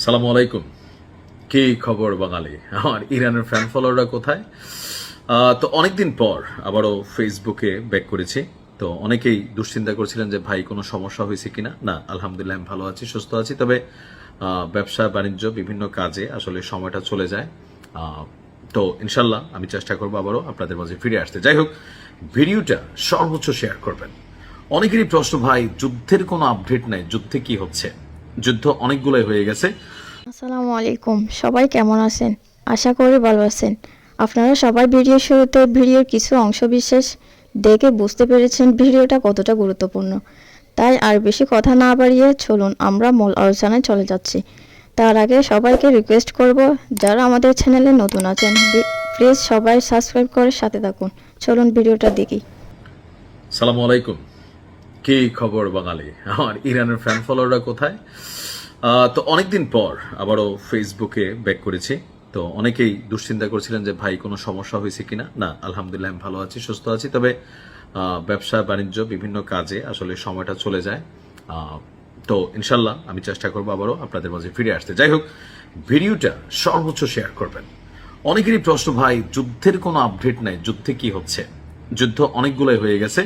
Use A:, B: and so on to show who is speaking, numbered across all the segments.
A: সালামু আলাইকুম। কি খবর বাঙালি? আমার ইরানের ফ্যান ফলোয়াররা কোথায়? তো অনেকদিন পর আবারও ফেসবুকে ব্যাক করেছি। তো অনেকেই দুশ্চিন্তা করছিলেন যে ভাই কোনো সমস্যা হয়েছে কিনা। না, আলহামদুলিল্লাহ আমি ভালো আছি, সুস্থ আছি। তবে ব্যবসা বাণিজ্য বিভিন্ন কাজে আসলে সময়টা চলে যায়। তো ইনশাল্লাহ আমি চেষ্টা করবো আবারও আপনাদের মাঝে ফিরে আসতে। যাই হোক, ভিডিওটা সর্বোচ্চ শেয়ার করবেন। অনেকেরই প্রশ্ন, ভাই যুদ্ধের কোনো আপডেট নাই, যুদ্ধে কি হচ্ছে? যুদ্ধ অনেকগুলোই হয়ে গেছে।
B: আসসালামু আলাইকুম, সবাই কেমন আছেন? আশা করি ভালো আছেন। আপনারা সবাই ভিডিওর শুরুতে ভিডিওর কিছু অংশবিশেষ দেখে বুঝতে পেরেছেন ভিডিওটা কতটা গুরুত্বপূর্ণ। তাই আর বেশি কথা না বাড়িয়ে চলুন আমরা মূল আলোচনায় চলে যাচ্ছি। তার আগে সবাইকে রিকোয়েস্ট করব, যারা আমাদের চ্যানেলে নতুন আছেন প্লিজ সবাই সাবস্ক্রাইব করে সাথে থাকুন। চলুন ভিডিওটা দেখি।
A: সালামু আলাইকুম। কি খবর বাঙালি? আমার ইরানের ফ্যান ফলোয়াররা কোথায়? তো অনেকদিন পর আবারও ফেসবুকে ব্যাক করেছি। তো অনেকেই দুশ্চিন্তা করছিলেন যে ভাই কোনো সমস্যা হয়েছে কিনা। না, আলহামদুলিল্লাহ আমি ভালো আছি, সুস্থ আছি। তবে ব্যবসা বাণিজ্য বিভিন্ন কাজে আসলে সময়টা চলে যায়। তো ইনশাল্লাহ আমি চেষ্টা করবো আবারও আপনাদের মাঝে ফিরে আসতে। যাই হোক, ভিডিওটা সর্বোচ্চ শেয়ার করবেন। অনেকেরই প্রশ্ন, ভাই যুদ্ধের কোনো আপডেট নাই, যুদ্ধে কি হচ্ছে? যুদ্ধ অনেকগুলোই হয়ে গেছে।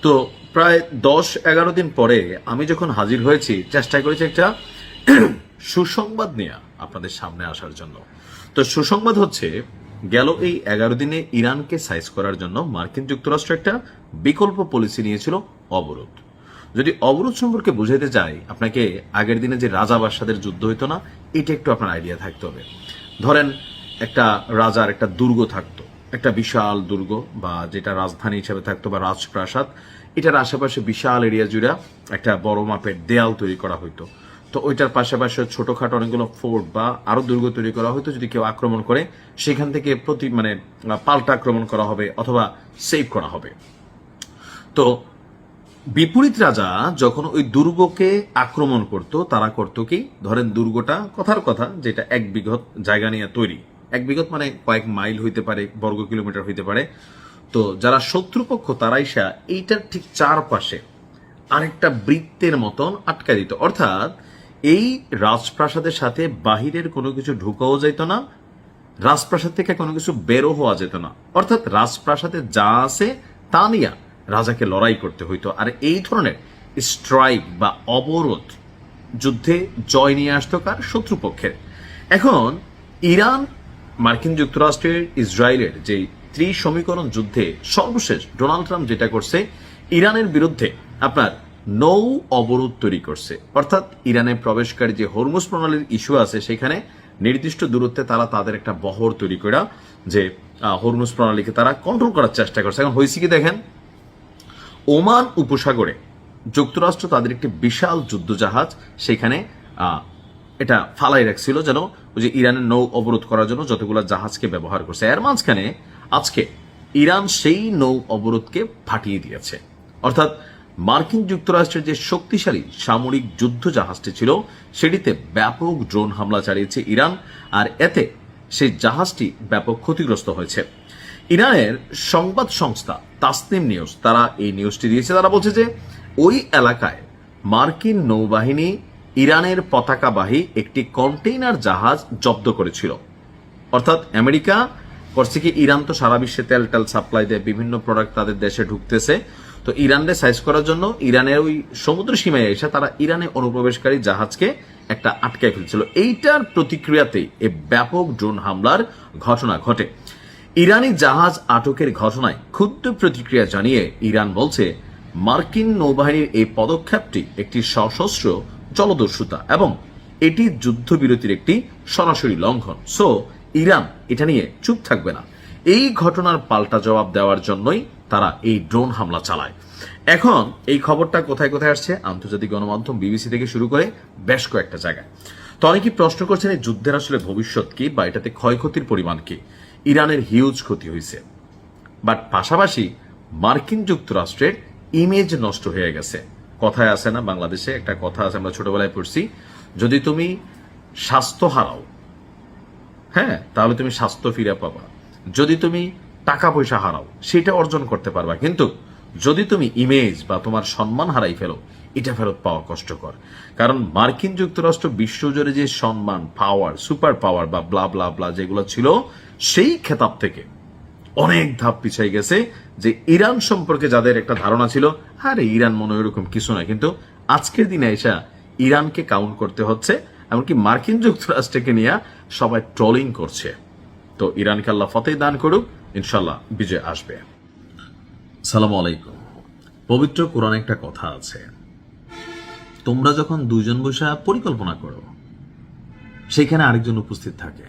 A: তো প্রায় 10-11 দিন পরে আমি যখন হাজির হয়েছি, চেষ্টা করেছি একটা সুসংবাদ নিয়ে আপনাদের সামনে আসার জন্য। তো সুসংবাদ হচ্ছে, গেল এই 11 দিনে ইরানকে সাইজ করার জন্য মার্কিন যুক্তরাষ্ট্র একটা বিকল্প পলিসি নিয়েছিল, অবরোধ। যদি অবরোধ সম্পর্কে বুঝাইতে চাই আপনাকে, আগের দিনে যে রাজা বাদশাদের যুদ্ধ হইতো না, এটা একটু আপনার আইডিয়া থাকতে হবে। ধরেন একটা রাজার একটা দুর্গ থাকতো, একটা বিশাল দুর্গ বা যেটা রাজধানী হিসেবে থাকতো বা রাজপ্রাসাদ, এটার আশেপাশে বিশাল এরিয়া জুড়ে একটা বড় মাপের দেয়াল তৈরি করা হইতো। তো ওইটার পাশাপাশি ছোটখাটো অনেকগুলো ফোর্ট বা আরো দুর্গ তৈরি করা হইতো, যদি কেউ আক্রমণ করে সেখান থেকে পাল্টা আক্রমণ করা হবে অথবা সেভ করা হবে। তো বিপরীত রাজা যখন ওই দুর্গকে আক্রমণ করত, তারা করতো কি, ধরেন দুর্গটা কথার কথা যেটা 1 বিঘত জায়গা নিয়ে তৈরি, 1 বিঘত মানে কয়েক মাইল হইতে পারে, বর্গ কিলোমিটার হইতে পারে। তো যারা শত্রুপক্ষ তারা ইসা এইটার ঠিক চারপাশে আরেকটা বৃত্তের মতন আটকা দিত। অর্থাৎ এই রাজপ্রাসাদের সাথে বাহিরের কোনো কিছু ঢুকাও যেত না, রাজপ্রাসাদ থেকে কোনো কিছু বেরো হওয়া যেত না। অর্থাৎ রাজপ্রাসাদে যা আছে তা নিয়ে রাজাকে লড়াই করতে হইতো। আর এই ধরনের স্ট্রাইক বা অবরোধ যুদ্ধে জয় নিয়ে আসতো কার? শত্রুপক্ষের। এখন ইরান, মার্কিন যুক্তরাষ্ট্রের, ইসরায়েলের যে ত্রিসমীকরণ যুদ্ধে সর্বশেষ ডোনাল্ড ট্রাম্প যেটা করছে, ইরানের বিরুদ্ধে আপনার নৌ অবরোধ তৈরি করছে। অর্থাৎ ইরানে প্রবেশকারী যে হরমুজ প্রণালীর ইস্যু আছে, সেখানে নির্দিষ্ট দূরত্বে তারা তাদের একটা বহর তৈরি করে যে হরমুজ প্রণালীকে তারা কন্ট্রোল করার চেষ্টা করছে। এখন হয়েছে কি দেখেন, ওমান উপসাগরে যুক্তরাষ্ট্র তাদের একটি বিশাল যুদ্ধজাহাজ সেখানে এটা ফালাই রাখছিল, যেন ওই যে ইরানের নৌ অবরোধ করার জন্য যতগুলো জাহাজকে ব্যবহার করছে। এর মাঝখানে আজকে ইরান সেই নৌ অবরোধকে ফাটিয়ে দিয়েছে। অর্থাৎ মার্কিন যুক্তরাষ্ট্রের যে শক্তিশালী সামরিক যুদ্ধ জাহাজটি ছিল, সেটিতে ব্যাপক ড্রোন হামলা চালিয়েছে ইরান, আর এতে সেই জাহাজটি ব্যাপক ক্ষতিগ্রস্ত হয়েছে। ইরানের সংবাদ সংস্থা তাসনিম নিউজ তারা এই নিউজটি দিয়েছে। তারা বলছে যে ওই এলাকায় মার্কিন নৌবাহিনী ইরানের পতাকাবাহী একটি কন্টেইনার জাহাজ জব্দ করেছিল। অর্থাৎ আমেরিকা করছে কি, ইরান তো সারা বিশ্বে তেল সাপ্লাই দেয়, বিভিন্ন প্রোডাক্ট তাদের দেশে ঢুকতেছে। তো ইরানকে সাইজ করার জন্য ইরানের ওই সমুদ্র সীমায় এসে তারা ইরানে অনুপ্রবেশকারী জাহাজকে একটা আটকায় ফেলছিল। এইটার প্রতিক্রিয়াতেই এই ব্যাপক ড্রোন হামলার ঘটনা ঘটে। ইরানি জাহাজ আটকের ঘটনায় ক্ষুব্ধ প্রতিক্রিয়া জানিয়ে ইরান বলছে, মার্কিন নৌবাহিনীর এই পদক্ষেপটি একটি সশস্ত্র জলদস্যুতা এবং এটি যুদ্ধবিরতির একটি সরাসরি লঙ্ঘন। সো ইরান এটা নিয়ে চুপ থাকবে না। এই ঘটনার পাল্টা জবাব দেওয়ার জন্যই তারা এই ড্রোন হামলা চালায়। এখন এই খবরটা কোথায় কোথায় আসছে? আন্তর্জাতিক গণমাধ্যম বিবিসি থেকে শুরু করে বেশ কয়েকটা জায়গায়। তো অনেকেই প্রশ্ন করছেন এই যুদ্ধের আসলে ভবিষ্যৎ কি বা এটাতে ক্ষয়ক্ষতির পরিমাণ কি। ইরানের হিউজ ক্ষতি হয়েছে, বাট পাশাপাশি মার্কিন যুক্তরাষ্ট্রের ইমেজ নষ্ট হয়ে গেছে। কথায় আছে না, বাংলাদেশে একটা কথা আছে, আমরা ছোটবেলায় পড়ছি, যদি তুমি স্বাস্থ্য হারাও, হ্যাঁ, তাহলে তুমি স্বাস্থ্য ফিরে পাবা। যদি তুমি টাকা পয়সা হারাও, সেটা অর্জন করতে পারবা, কিন্তু যদি তুমি ইমেজ বা তোমার সম্মান হারাই ফেলো, এটা ফেরত পাওয়া কষ্টকর। কারণ মার্কিন যুক্তরাষ্ট্র বিশ্বজুড়ে যে সম্মান, পাওয়ার, সুপার পাওয়ার বা ব্লা ব্লা ব্লা যেগুলো ছিল, সেই খেতাব থেকে অনেক ধাপ পিছাই গেছে। যে ইরান সম্পর্কে যাদের একটা ধারণা ছিল, আরে ইরান মনে হয় এরকম কিছু না, কিন্তু আজকের দিনে এসে ইরানকে কাউন্ট করতে হচ্ছে, এমনকি মার্কিন যুক্তরাষ্ট্রকে নিয়ে সবাই ট্রলিং করছে। তো ইরানকে আল্লাহ ফতেহ দান করুক, ইনশাল্লাহ বিজয় আসবে। সালাম আলাইকুম। পবিত্র কোরআনে একটা কথা আছে, তোমরা যখন দুইজন বসে পরিকল্পনা করো, সেখানে আরেকজন উপস্থিত থাকে,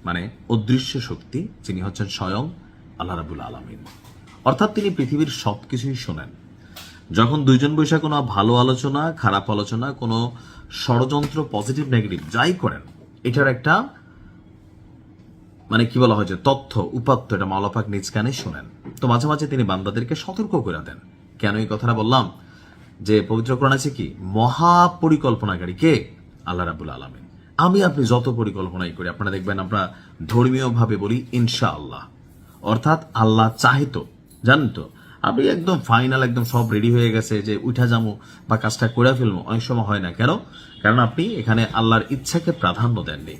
A: মানে অদৃশ্য শক্তি, যিনি হচ্ছেন স্বয়ং আল্লাহ রাব্বুল আলামিন। অর্থাৎ তিনি পৃথিবীর সবকিছুই শোনেন। যখন দুইজন বৈশা কোনো ভালো আলোচনা, খারাপ আলোচনা, কোনো ষড়যন্ত্র, পজিটিভ নেগেটিভ যাই করেন, এটার একটা মানে কি বলা হয় যে তথ্য উপাত্ত, এটা মাওলা পাক নিজ কানে শোনেন। তো মাঝে মাঝে তিনি বান্দাদেরকে সতর্ক করে দেন। কেন এই কথাটা বললাম? যে পবিত্র কোরআন আছে কি, মহা পরিকল্পনাকারী কে? আল্লাহ রাব্বুল আলামিন। আমি আপনি যত পরিকল্পনাই করি, আপনারা দেখবেন আমরা ধর্মীয় ভাবে বলি ইনশাআল্লাহ, অর্থাৎ আল্লাহ চাহে তো, জানেন তো, আপনি একদম ফাইনাল, একদম সব রেডি হয়ে গেছে যে উঠা যাবো বা কাজটা করে ফেলবো, অনেক সময় হয় না। কেন? কারণ আপনি এখানে আল্লাহর ইচ্ছাকে প্রাধান্য দেননি।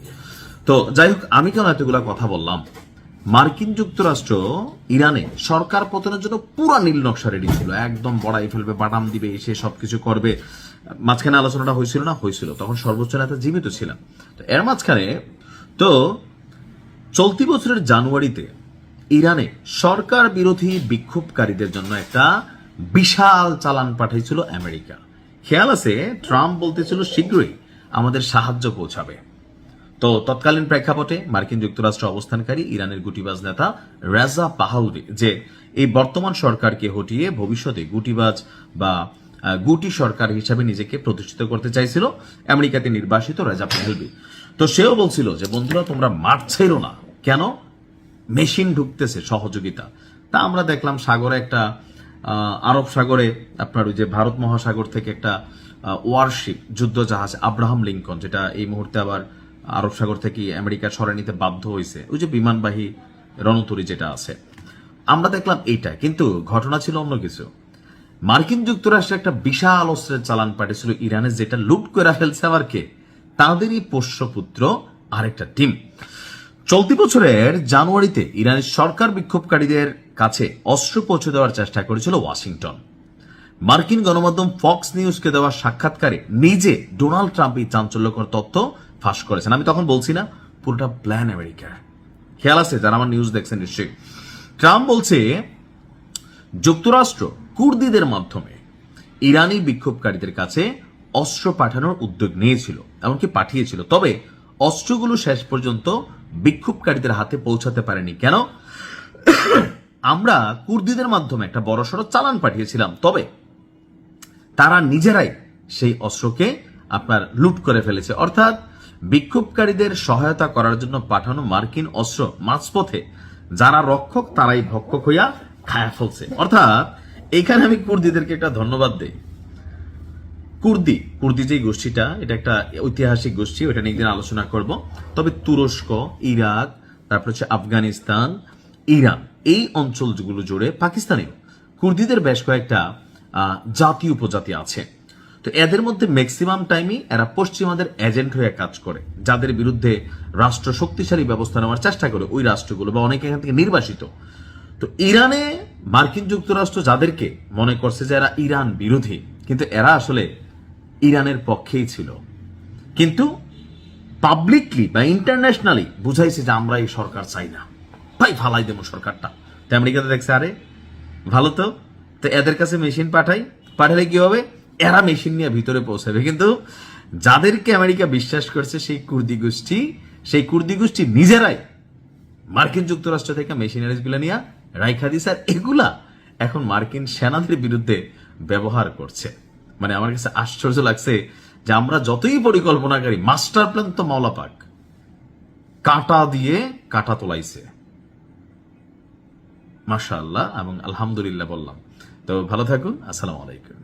A: তো যাই হোক, আমি কেন এতগুলা কথা বললাম? মার্কিন যুক্তরাষ্ট্র ইরানে সরকার পতনের জন্য পুরো নীল নকশা রেডি ছিল, একদম বড়াই ফেলবে, বাটাম দিবে, এসে সবকিছু করবে। মাঝখানে আলোচনাটা হয়েছিল না? হয়েছিল, তখন সর্বোচ্চ নেতা জীবিত ছিলেন। তো এর মাঝখানে তো চলতি বছরের জানুয়ারিতে ইরানে সরকার বিরোধী বিক্ষোভকারীদের জন্য একটা বিশাল চালান পাঠিয়েছিল আমেরিকা। খেয়াল আছে, ট্রাম্প বলতেছিল শীঘ্রই আমাদের সাহায্য পৌঁছাবে। তো তৎকালীন প্রেক্ষাপটে মার্কিন যুক্তরাষ্ট্র অবস্থানকারী ইরানের গুটিবাজ নেতা রেজা পাহলভি, যে এই বর্তমান সরকারকে হটিয়ে ভবিষ্যতে গুটিবাজ বা গুটি সরকার হিসাবে নিজেকে প্রতিষ্ঠিত করতে চাইছিল আমেরিকাতে নির্বাসিত রেজা পাহলভি। তো সেও বলছিল যে বন্ধুরা, তোমরা মাঠ ছেড়ো না। কেন? মেশিন ঢুকতেছে সহযোগিতা। তা আমরা দেখলাম সাগরে একটা আরব সাগরে, আপনার ওই যে ভারত মহাসাগর থেকে একটা ওয়ারশিপ, যুদ্ধ জাহাজ আব্রাহাম লিঙ্কন, যেটা এই মুহূর্তে আবার আরব সাগর থেকে আমেরিকা সরাই নিতে বাধ্য হয়েছে, ওই যে বিমানবাহী রণতরী যেটা আছে, আমরা দেখলাম এইটা। কিন্তু ঘটনা ছিল অন্য কিছু। মার্কিন যুক্তরাষ্ট্রে একটা বিশাল অস্ত্রের চালান পাঠিয়েছিল ইরানে, যেটা লুট করে ফেলছে আবার কে? তাদেরই পোষ্যপুত্র আরেকটা টিম। চলতি বছরের জানুয়ারিতে ইরানের সরকার বিক্ষোভকারীদের কাছে অস্ত্র পৌঁছে দেওয়ার চেষ্টা করেছিল ওয়াশিংটন। মার্কিন গণমাধ্যম ফক্স নিউজকে দেওয়া সাক্ষাৎকারে নিজে ডোনাল্ড ট্রাম্প এই চাঞ্চল্যকর তথ্য ফাঁস করেছেন। আমি তখন বলছি না, পুরোটা প্ল্যান আমেরিকার। খেয়াল আছে যারা আমার নিউজ দেখছেন নিশ্চয়ই। ট্রাম্প বলছে যুক্তরাষ্ট্র কুর্দিদের মাধ্যমে ইরানি বিক্ষোভকারীদের কাছে অস্ত্র পাঠানোর উদ্যোগ নিয়েছিল, এমনকি পাঠিয়েছিল। তবে অস্ত্রগুলো শেষ পর্যন্ত বিক্ষোভকারীদের হাতে পৌঁছাতে পারেনি। কেন? আমরা কুর্দিদের মাধ্যমে একটা বড়সড় চালান পাঠিয়েছিলাম, তবে তারা নিজেরাই সেই অস্ত্রকে আপনার লুট করে ফেলেছে। অর্থাৎ বিক্ষোভকারীদের সহায়তা করার জন্য পাঠানো মার্কিন অস্ত্র মাঝপথে যারা রক্ষক তারাই ভক্ষক হইয়া খায়া ফেলছে। অর্থাৎ এইখানে আমি কুর্দিদেরকে একটা ধন্যবাদ দেই। কুর্দি যে গোষ্ঠীটা, এটা একটা ঐতিহাসিক গোষ্ঠী, ওটা নিয়ে একদিন আলোচনা করব। তবে তুরস্ক, ইরাক, তারপর হচ্ছে আফগানিস্তান, ইরান, এই অঞ্চলগুলো জুড়ে পাকিস্তানেও কুর্দিদের বেশ কয়েকটা জাতি উপজাতি আছে। তো এদের মধ্যে ম্যাক্সিমাম টাইমই এরা পশ্চিমাদের এজেন্ট হয়ে কাজ করে, যাদের বিরুদ্ধে রাষ্ট্র শক্তিশালী ব্যবস্থা নেওয়ার চেষ্টা করে ওই রাষ্ট্রগুলো, বা অনেকে এখান থেকে নির্বাসিত। তো ইরানে মার্কিন যুক্তরাষ্ট্র যাদেরকে মনে করছে যে এরা ইরান বিরোধী, কিন্তু এরা আসলে ইরানের পক্ষেই ছিল, কিন্তু পাবলিকলি বা ইন্টারন্যাশনালি বুঝাইছে যে আমরা এই সরকার চাই না, ভাই ফালাই দেবো সরকারটা। তো আমেরিকাতে দেখছে আরে ভালো তো এদের কাছে মেশিন পাঠালে কি হবে? এরা মেশিন নিয়ে ভিতরে পৌঁছাবে। কিন্তু যাদেরকে আমেরিকা বিশ্বাস করছে সেই কুর্দি গোষ্ঠী নিজেরাই মার্কিন যুক্তরাষ্ট্র থেকে মেশিনারিজ গুলা নিয়ে রাইখা দিছে, আর এগুলা এখন মার্কিন সেনাদের বিরুদ্ধে ব্যবহার করছে। মানে আমার কাছে আশ্চর্য লাগছে যে আমরা যতই পরিকল্পনাকারী, মাস্টার প্ল্যান তো মাওলা পাক কাঁটা দিয়ে কাঁটা তোলাইছে। মাশাআল্লাহ এবং আলহামদুলিল্লাহ বললাম। তো ভালো থাকুন। আসসালামু আলাইকুম।